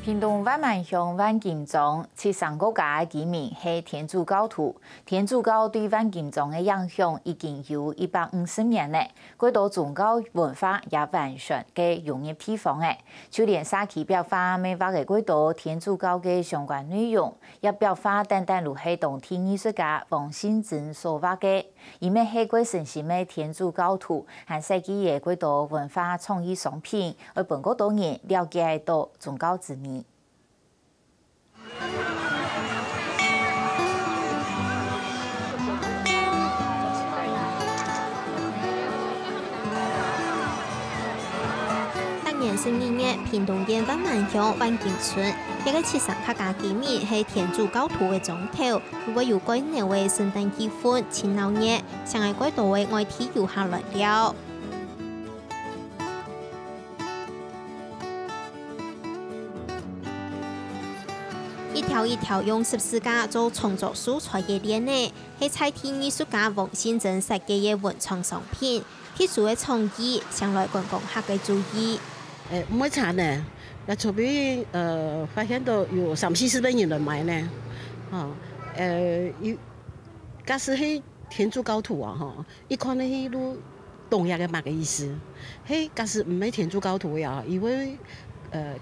屏东万万乡万金庄73个家的居民是天主教徒，天主教对万金庄的影响已经有150年了。许多宗教文化也完全嘅融入地方嘅，就连社区表化美化嘅许多天主教嘅相关内容，也表化单单如系当天艺术家王信珍所画嘅，而咩係鬼神聖嘅天主教徒，和世紀嘅許多文化創意商品，而本許多人了解到宗教之美。年是2月，屏東縣萬萬鄉萬金村一個73客家居民係天主教徒嘅總頭，如果有過年為聖誕氣氛、親鬧熱，上海許多嘅外地遊客來了。一條一條用十字架做創作素材嘅鏈呢，係彩天藝術家王信珍設計嘅文創商品，特殊嘅創意，上來觀光客嘅注意。唔會慘呢，那除非發現到有340萬人來買呢，假使係天主教徒啊，一看呢係都懂嘢嘅乜嘅意思，係假使唔係天主教徒呀，以為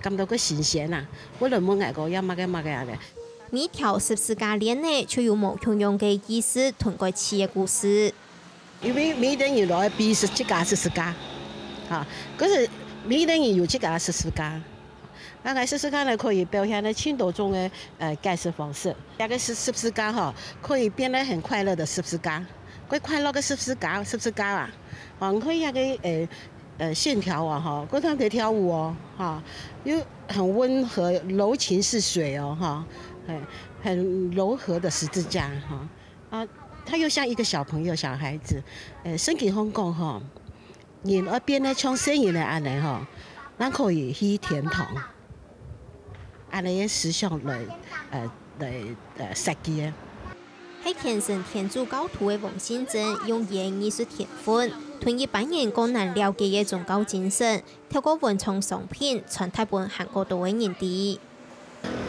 感到個新鮮啊，我嚟問外國也乜嘅咧。每條十字架鏈呢，就有無同樣嘅意思同過似嘅故事。因為每個人來比17架十字架，嗰是。每個人有這個十字架，那個十字架呢可以表現了很多種的解釋方式。那個十字架可以變得很快樂的十字架，佢快樂的十字架啊，可以那個線條啊嗰他們跳舞哦，又很溫和柔情似水哦很柔和的十字架他又像一個小朋友小孩子，聖經香港人那邊咧唱聖言嘅安尼咱可以去天堂，安尼嘅思想來設計嘅。係虔誠天主教徒嘅王信珍，用佢嘅藝術天分，同一般人更難了解嘅宗教精神，透過文創商品傳達俾韓國多嘅人哋。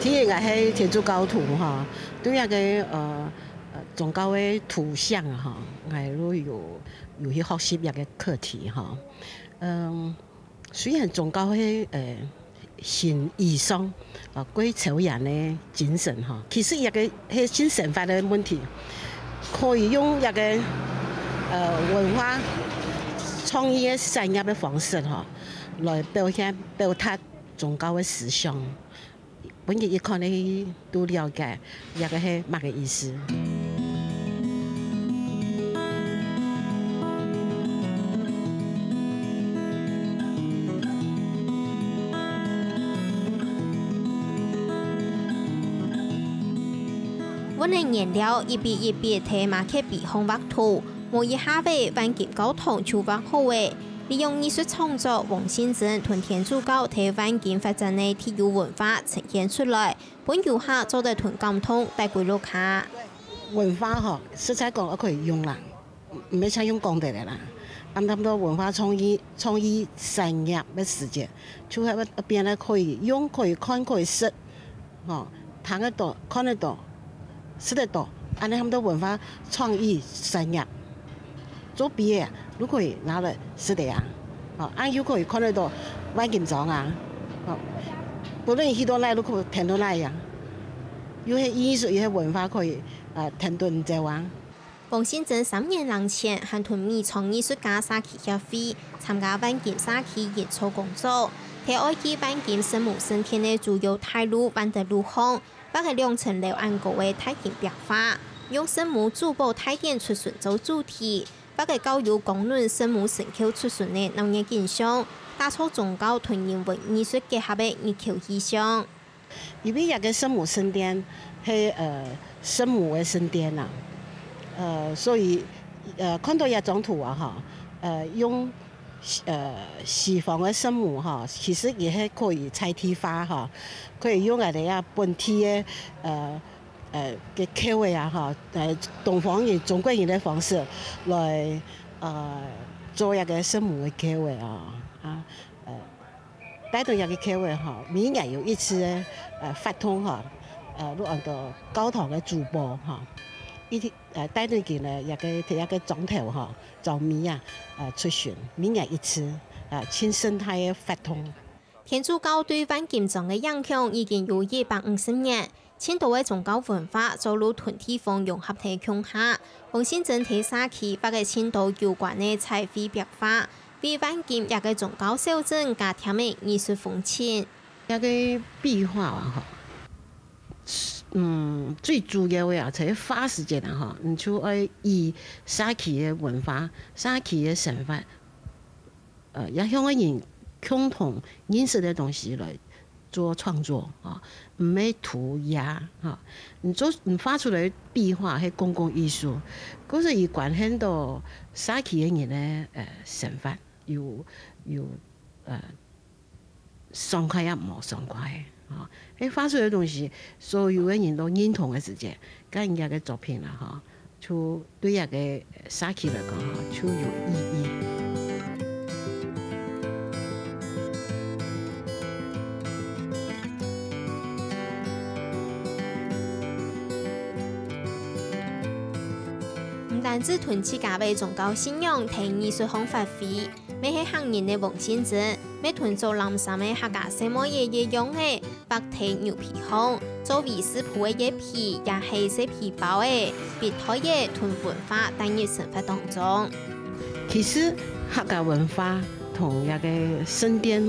天然係天主教徒對那個宗教嘅圖像我都有去學習一個課題雖然宗教係信義上歸朝人嘅精神其實一個係精神法嘅問題，可以用一個文化創意嘅產業嘅方式來表達宗教嘅思想，本人一看你都了解一個係乜嘅意思。阮嘅顏料一筆一筆睇馬克筆紅畫圖，每一下尾萬金教堂就畫好嘅。利用藝術創作，王信珍同天主教喺萬金發展嘅體育文化呈現出來，本遊客做得同感通帶歸路卡。文化實在講可以用啦，唔係採用講的啦。咁多文化創意產業嘅時間，就喺一邊咧可以用，可以看，可以識，睇得到，看得到。識得到，安尼他們的文化創意產業做畢業都可以拿來識得又可以看得到萬金莊不論去到哪都可以聽到哪樣，有些藝術，有些文化可以聽到唔在話。王信珍3年前和同美創藝術家社區協會參加萬金社區演出工作，喺愛記萬金聖母升天的主要大路萬德路巷。把個2層樓安高嘅太平壁畫，用聖母珠寶太電出巡做主題，把個教育公論聖母神轎出巡嘅鬧熱景象，打造宗教同人文藝術結合嘅熱橋意象。因為一個聖母聖殿係聖母嘅聖殿所以看到一張圖用西方嘅聖母其實也係可以彩體化可以用我哋本地嘅嘅口味東方人、中國人嘅方式來做一個聖母嘅口味帶到一個課會哈，每日有一次發通哈，錄按到高堂嘅主播哈，一啲帶到佢呢一個總頭哈，就每日出巡，每日一次親生態嘅發通。天主教對萬金莊嘅影響已經有150年。青島嘅宗教文化走入屯地方融合體強下，黃先整體社區把個青島有關嘅彩繪壁畫，為萬金一個宗教小鎮加添嘅藝術風情。一個壁畫啊，最主要嘅啊，就係花時間啊，你就愛以社區嘅文化、社區嘅神法，也向個人共同認識嘅東西來做創作啊，唔係塗鴉啊，你畫出來壁畫係公共藝術，嗰時而關係到社區嘅人咧神法，有爽快也唔爽快啊！你畫出來嘅東西，所有嘅人都認同嘅時節，咁人家嘅作品啦，嚇，就對一個社區嚟講，就有意義。唔單止屯自家嘅宗教信仰同藝術方發揮，咩係行人嘅黃先生，咩屯做南山嘅客家什麼嘢嘢用嘅白體牛皮靴，做維斯普嘅嘢皮，也係些皮包嘅別台嘅屯文化帶入生活當中。其實客家文化同一個聖典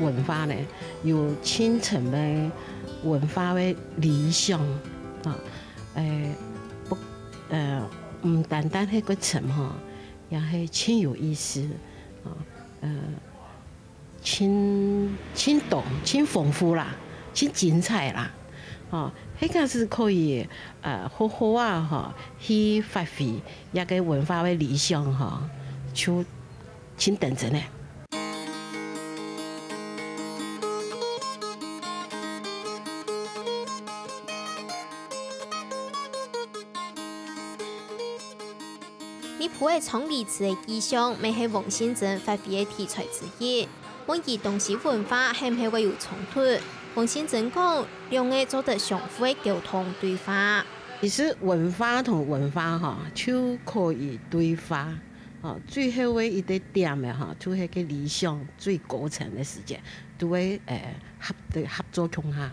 文化呢，有深層嘅文化嘅理想啊，唔單單係個層嗬，也係真有意思啊！真多、真豐富啦，真精彩啦！哦，呢個是可以好好啊！嗬，去發揮一個文化嘅理想嗬，就真認真咧。呢部係創立詞嘅意象，咪係黃先生發揮嘅題材之一。關於東西文化係唔係會有衝突？黃先生講，兩個做得相互嘅溝通對話。其實文化同文化哈，就可以對話。哦，最後嘅一個點嘅哈，就係個理想最高層嘅時間，都會合作共下。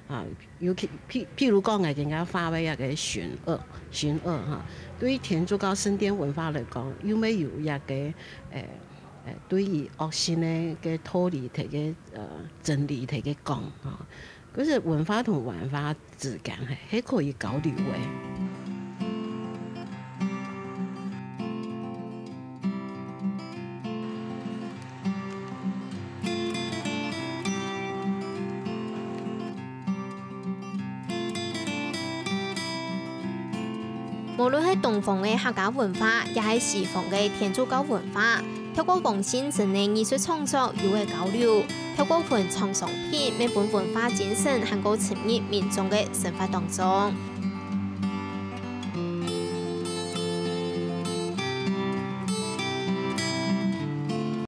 啊，尤其譬如講嘅，人家發為一個巡惡哈，對於天主教聖典文化嚟講，有冇有一個對於惡性嘅道理同嘅真理同嘅講啊？嗰個文化同文化之間係可以交流嘅。無論係東方嘅客家文化，也係西方嘅天主教文化，透過黃先生嘅藝術創作有嘅交流，透過文創商品，每本文化精神能夠潛入民眾嘅生活當中。